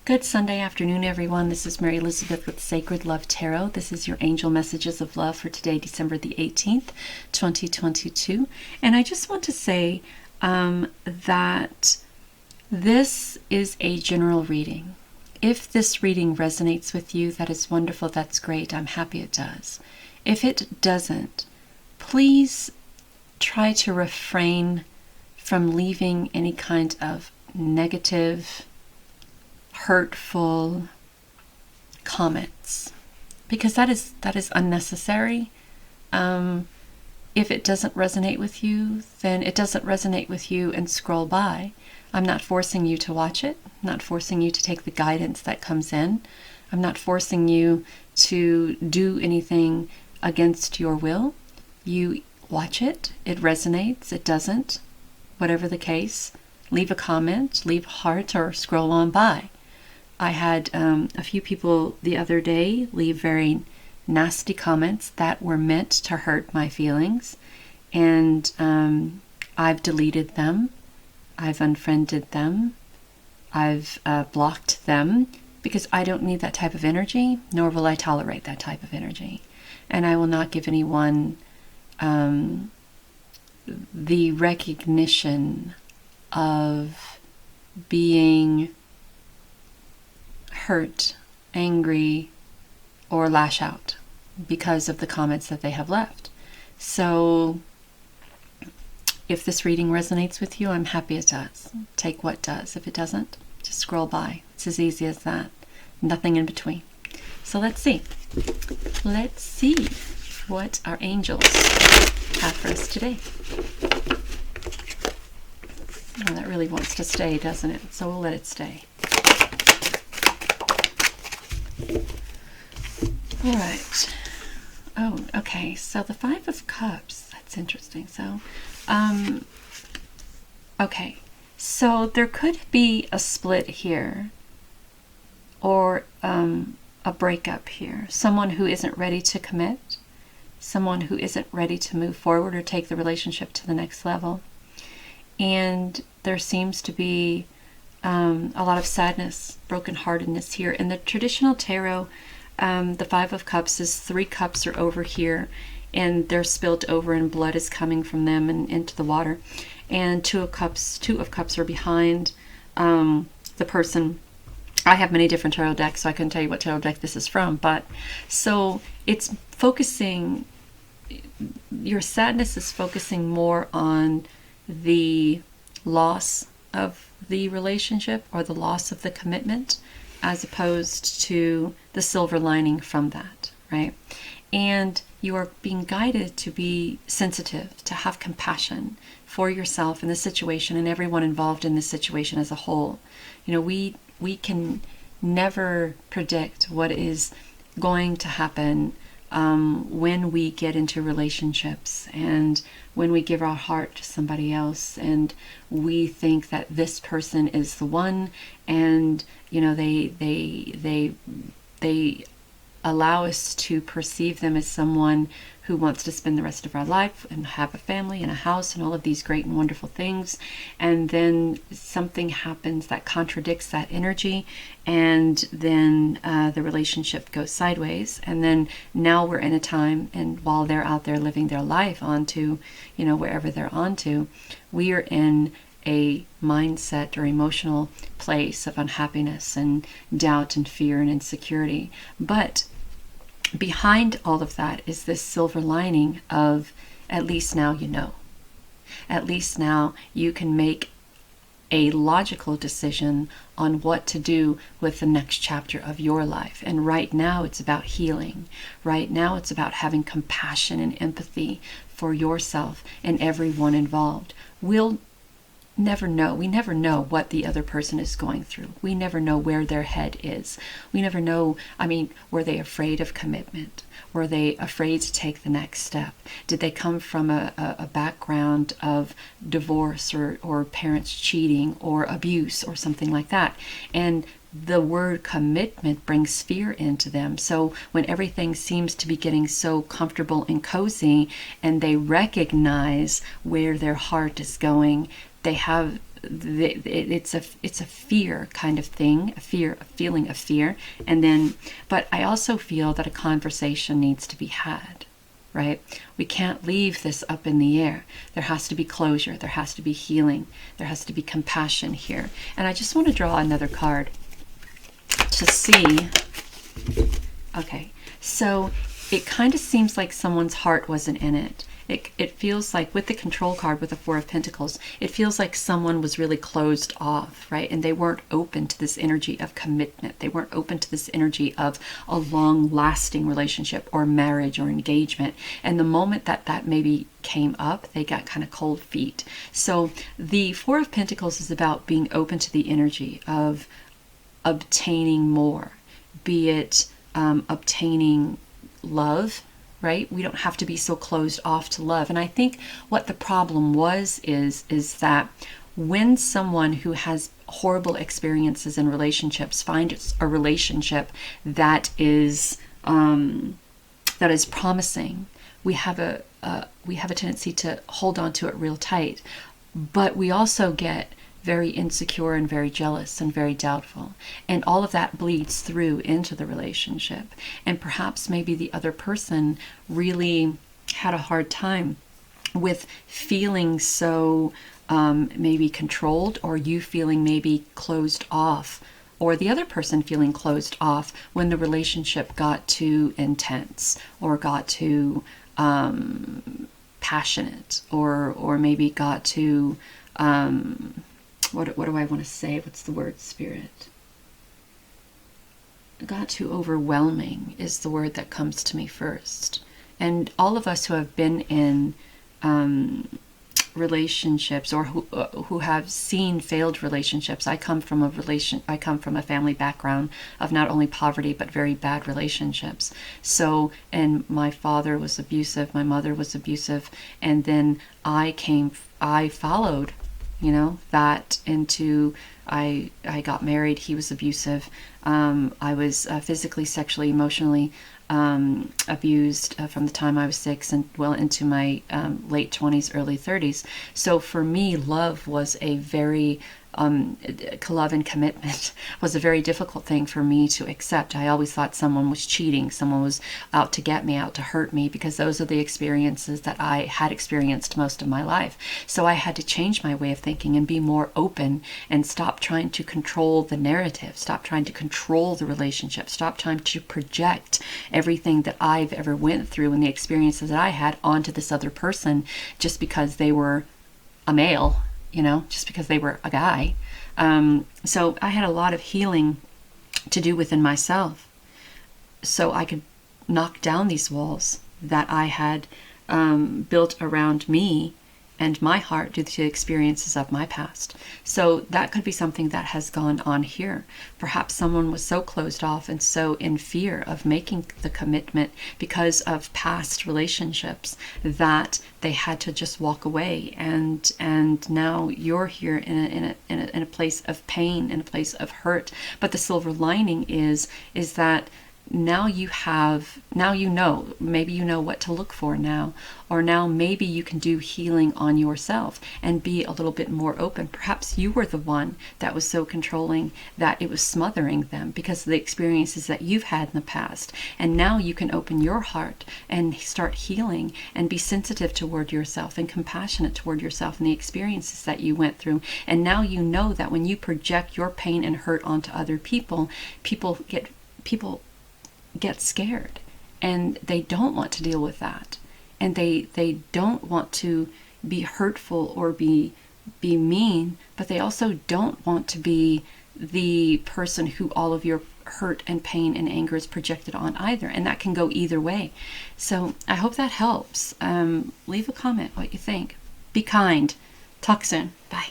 Good Sunday afternoon, everyone. This is Mary Elizabeth with Sacred Love Tarot. This is your angel messages of love for today, December the 18th, 2022. And I just want to say that this is a general reading. If this reading resonates with you, that is wonderful. That's great. I'm happy it does. If it doesn't, please try to refrain from leaving any kind of negative, hurtful comments, because that is unnecessary. If it doesn't resonate with you, then it doesn't resonate with you, and scroll by. I'm not forcing you to watch it. I'm not forcing you to take the guidance that comes in. I'm not forcing you to do anything against your will. You watch it. It resonates. It doesn't. Whatever the case, leave a comment, leave a heart, or scroll on by. I had a few people the other day leave very nasty comments that were meant to hurt my feelings, and I've deleted them, I've unfriended them, I've blocked them, because I don't need that type of energy, nor will I tolerate that type of energy. And I will not give anyone the recognition of being hurt, angry, or lash out because of the comments that they have left. So if this reading resonates with you, I'm happy it does. Take what does. If it doesn't, just scroll by. It's as easy as that. Nothing in between. So let's see. Let's see what our angels have for us today. Oh, that really wants to stay, doesn't it? So we'll let it stay. All right. Oh, okay. So the Five of Cups. That's interesting. So, okay. So there could be a split here, or a breakup here. Someone who isn't ready to commit. Someone who isn't ready to move forward or take the relationship to the next level. And there seems to be a lot of sadness, brokenheartedness here. In the traditional tarot, the Five of Cups is 3 cups are over here, and they're spilt over, and blood is coming from them and into the water. And two of cups are behind the person. I have many different tarot decks, so I couldn't tell you what tarot deck this is from. But so it's focusing. Your sadness is focusing more on the loss of the relationship or the loss of the commitment, as opposed to the silver lining from that, right? And you are being guided to be sensitive, to have compassion for yourself and the situation and everyone involved in this situation as a whole. You know, we can never predict what is going to happen when we get into relationships and when we give our heart to somebody else and we think that this person is the one, and you know they allow us to perceive them as someone who wants to spend the rest of our life and have a family and a house and all of these great and wonderful things, and then something happens that contradicts that energy, and then the relationship goes sideways, and then now we're in a time, and while they're out there living their life onto, you know, wherever they're onto, we are in a mindset or emotional place of unhappiness and doubt and fear and insecurity. But behind all of that is this silver lining of, at least now you know. At least now you can make a logical decision on what to do with the next chapter of your life. And right now it's about healing. Right now it's about having compassion and empathy for yourself and everyone involved. We'll never know. We never know what the other person is going through. We never know where their head is. We never know, I mean, were they afraid of commitment? Were they afraid to take the next step? Did they come from a background of divorce or parents cheating or abuse or something like that? And the word commitment brings fear into them. So when everything seems to be getting so comfortable and cozy, and they recognize where their heart is going, they have it's a fear kind of thing, a feeling of fear. And then, but I also feel that a conversation needs to be had, right? We can't leave this up in the air. There has to be closure. There has to be healing. There has to be compassion here. And I just want to draw another card to see. Okay, so it kind of seems like someone's heart wasn't in it. It feels like with the control card, with the Four of Pentacles, it feels like someone was really closed off, right? And they weren't open to this energy of commitment. They weren't open to this energy of a long-lasting relationship or marriage or engagement. And the moment that that maybe came up, they got kind of cold feet. So the Four of Pentacles is about being open to the energy of obtaining more, be it obtaining love, right? We don't have to be so closed off to love. And I think what the problem is that when someone who has horrible experiences in relationships finds a relationship that is promising, we have a tendency to hold on to it real tight. But we also get very insecure and very jealous and very doubtful. And all of that bleeds through into the relationship. And perhaps maybe the other person really had a hard time with feeling so maybe controlled, or you feeling maybe closed off, or the other person feeling closed off when the relationship got too intense or got too passionate, or maybe got too what do I want to say? What's the word, Spirit? Got too overwhelming is the word that comes to me first. And all of us who have been in relationships, or who have seen failed relationships. I come from a family background of not only poverty but very bad relationships. So, and my father was abusive, my mother was abusive, and then I followed that into, I got married, he was abusive. I was physically, sexually, emotionally abused from the time I was 6 and well into my late 20s, early 30s. So for me, love was a very love and commitment was a very difficult thing for me to accept. I always thought someone was cheating, someone was out to get me, out to hurt me, because those are the experiences that I had experienced most of my life. So I had to change my way of thinking and be more open and stop trying to control the narrative, stop trying to control the relationship, stop trying to project everything that I've ever went through and the experiences that I had onto this other person just because they were a male, just because they were a guy. So I had a lot of healing to do within myself so I could knock down these walls that I had built around me and my heart due to the experiences of my past. So that could be something that has gone on here. Perhaps someone was so closed off and so in fear of making the commitment because of past relationships that they had to just walk away. And now you're here in a place of pain, in a place of hurt. But the silver lining is that now you know, maybe you know what to look for now, or now maybe you can do healing on yourself and be a little bit more open. Perhaps you were the one that was so controlling that it was smothering them because of the experiences that you've had in the past. And now you can open your heart and start healing and be sensitive toward yourself and compassionate toward yourself and the experiences that you went through. And now you know that when you project your pain and hurt onto other people, people get scared and they don't want to deal with that, and they don't want to be hurtful or be mean, but they also don't want to be the person who all of your hurt and pain and anger is projected on either, and that can go either way. So I hope that helps. Leave a comment what you think. Be kind. Talk soon. Bye.